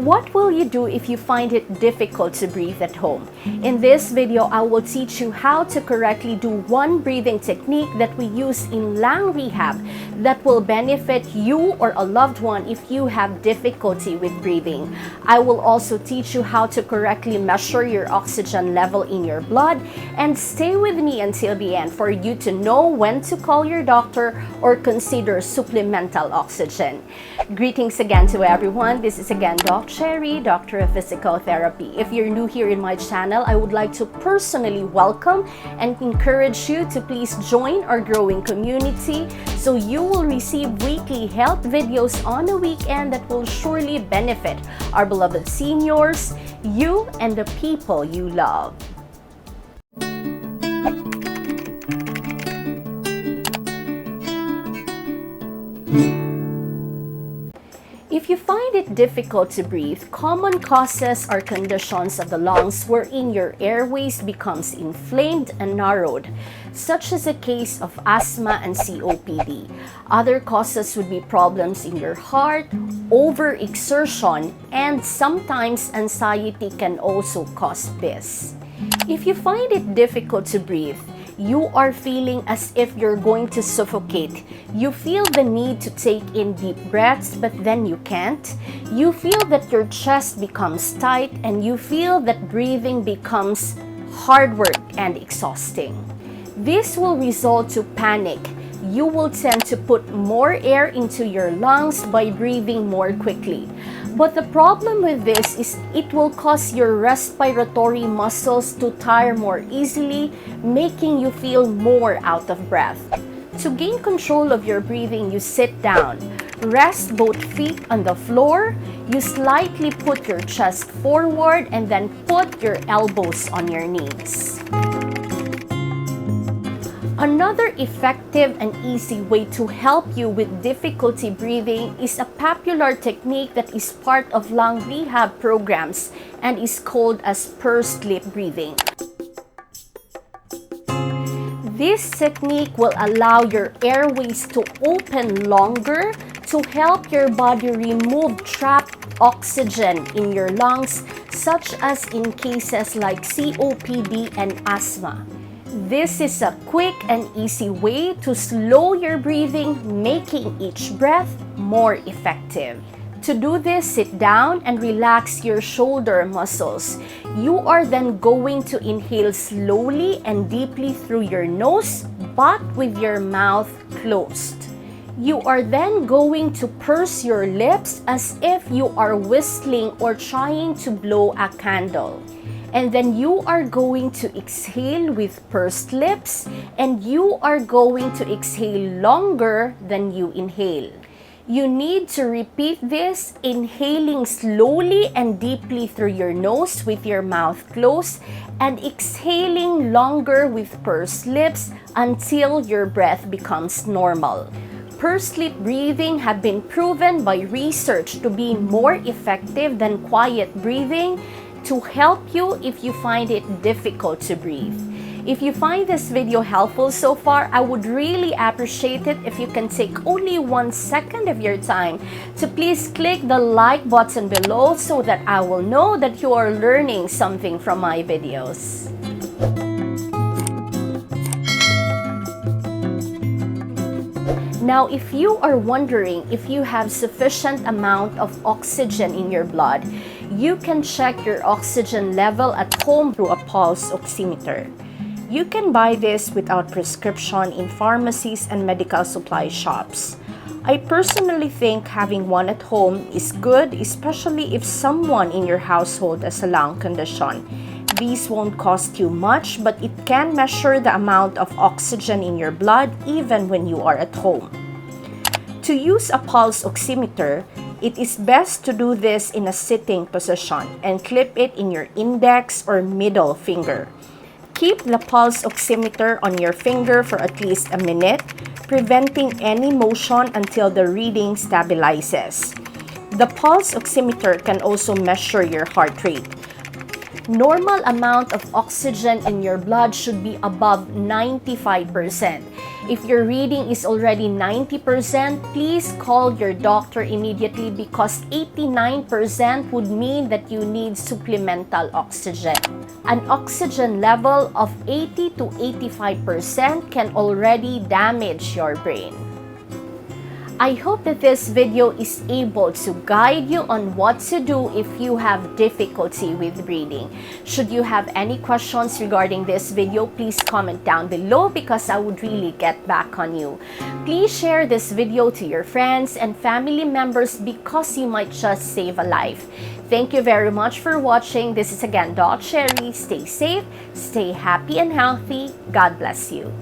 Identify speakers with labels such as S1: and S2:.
S1: What will you do if you find it difficult to breathe at home? In this video, I will teach you how to correctly do one breathing technique that we use in lung rehab that will benefit you or a loved one if you have difficulty with breathing. I will also teach you how to correctly measure your oxygen level in your blood, and stay with me until the end for you to know when to call your doctor or consider supplemental oxygen. Greetings again to everyone. This is again Doc Cherry, Doctor of Physical Therapy. If you're new here in my channel, I would like to personally welcome and encourage you to please join our growing community so you will receive weekly health videos on a weekend that will surely benefit our beloved seniors, you, and the people you love. If you find it difficult to breathe, common causes or conditions of the lungs wherein your airways becomes inflamed and narrowed, such as a case of asthma and COPD. Other causes would be problems in your heart, overexertion, and sometimes anxiety can also cause this. If you find it difficult to breathe, you are feeling as if you're going to suffocate. You feel the need to take in deep breaths, but then you can't. You feel that your chest becomes tight, and you feel that breathing becomes hard work and exhausting. This will result to panic. You will tend to put more air into your lungs by breathing more quickly. But the problem with this is it will cause your respiratory muscles to tire more easily, making you feel more out of breath. To gain control of your breathing, you sit down. Rest both feet on the floor. You slightly put your chest forward and then put your elbows on your knees. Another effective and easy way to help you with difficulty breathing is a popular technique that is part of lung rehab programs and is called as Spur sleep breathing. This technique will allow your airways to open longer to help your body remove trapped oxygen in your lungs, such as in cases like COPD and asthma. This is a quick and easy way to slow your breathing, making each breath more effective. To do this, sit down and relax your shoulder muscles. You are then going to inhale slowly and deeply through your nose, but with your mouth closed. You are then going to purse your lips as if you are whistling or trying to blow a candle. And then you are going to exhale with pursed lips, and you are going to exhale longer than you inhale. You need to repeat this, inhaling slowly and deeply through your nose with your mouth closed, and exhaling longer with pursed lips until your breath becomes normal. Pursed lip breathing have been proven by research to be more effective than quiet breathing to help you if you find it difficult to breathe. If you find this video helpful so far, I would really appreciate it if you can take only 1 second of your time to please click the like button below so that I will know that you are learning something from my videos. Now, if you are wondering if you have sufficient amount of oxygen in your blood, you can check your oxygen level at home through a pulse oximeter. You can buy this without prescription in pharmacies and medical supply shops. I personally think having one at home is good, especially if someone in your household has a lung condition. These won't cost you much, but it can measure the amount of oxygen in your blood even when you are at home. To use a pulse oximeter, it is best to do this in a sitting position and clip it in your index or middle finger. Keep the pulse oximeter on your finger for at least a minute, preventing any motion until the reading stabilizes. The pulse oximeter can also measure your heart rate. Normal amount of oxygen in your blood should be above 95%. If your reading is already 90%, please call your doctor immediately because 89% would mean that you need supplemental oxygen. An oxygen level of 80 to 85% can already damage your brain. I hope that this video is able to guide you on what to do if you have difficulty with breathing. Should you have any questions regarding this video, please comment down below because I would really get back on you. Please share this video to your friends and family members because you might just save a life. Thank you very much for watching. This is again Doc Sherry. Stay safe, stay happy and healthy. God bless you.